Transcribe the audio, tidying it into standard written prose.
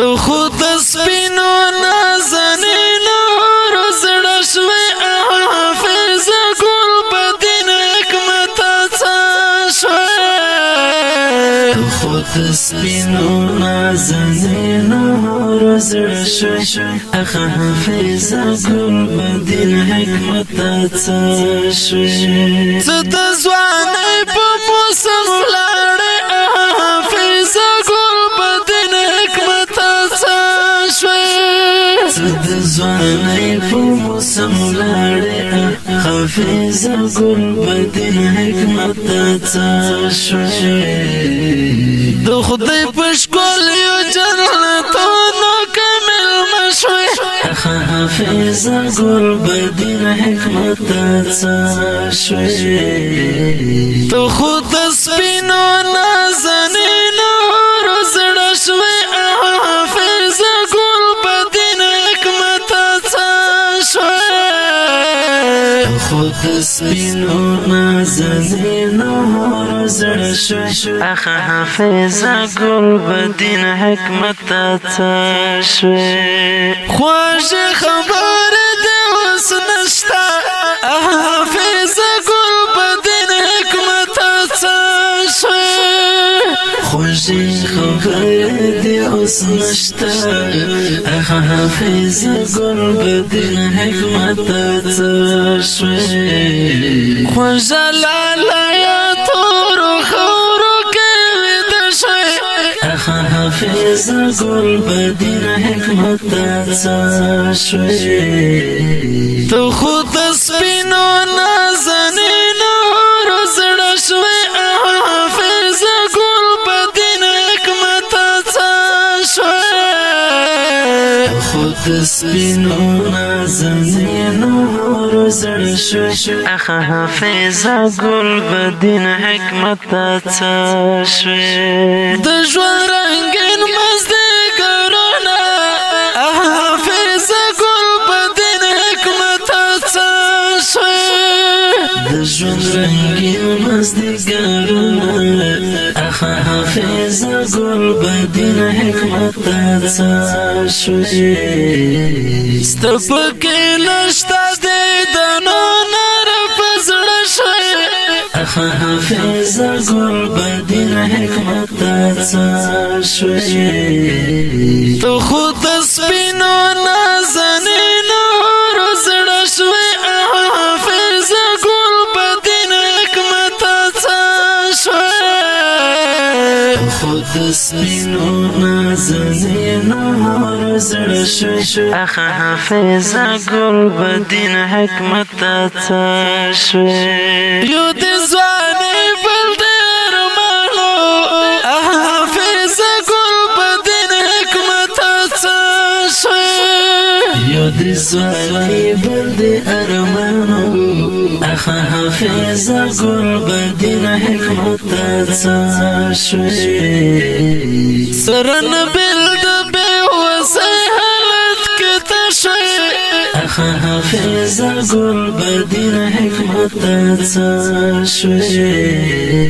تو خود سپینو نازنینو روزړه شوی حافظ ګل بدین حکمت شوی تو خود سپینو نازنینو روزړه شوی حافظ ګل بدین حکمت شوی څه د ځوانۍ په موسم لاړې حافظ ګل بدین حکمت د ځوانۍ په موسم لاړې حافظ ګل بدین حکمت شوی د خدای په ښکلیو جنتونو کې مېلمه شوی حافظ ګل بدین حکمت شوی تو خود سپینو نازنینو روزړه شوی حافظ ګل بدین حکمت شوی خود سپینو نازنینو روزړه شوی حافظ ګل بدین حکمت شوی خوږ خبر دې اوس نشته حافظ ګل بدین حکمت شوی خوږ خبر دې اوس نشته حافظ ګل بدین حکمت شوی خوږ لاله یا تورو خاورو کې ویده شوی حافظ ګل بدین حکمت شوی تو خود سپینو نازنینو روزړه شوی حافظ ګل بدین حکمت شوی خود سپینو نازنینو روزړه شوی حافظ ګل بدین حکمت شوی د ژوند رنگین مازدیګرونه حافظ ګل بدین حکمت شوی د ژوند رنگین مازدیګرونه حافظ ګل بدین حکمت شوی ستپکې نشته دیدنو نر په زړه شوی حافظ ګل بدین حکمت شوی تو خود سپینو نازنینو روزړه شوی حافظ ګل بدین حکمت شوی خود سپینو نازنینو روزړه شوی حافظ ګل بدین حکمت شوی یو د ځوانۍ بل د ارمانو حافظ ګل بدین حکمت شوی یو د ځوانۍ بل د ارمانو حافظ ګل بدین حکمت شوی سرن بل د بېوسۍ حالت کې ته شوی حافظ ګل بدین حکمت شوی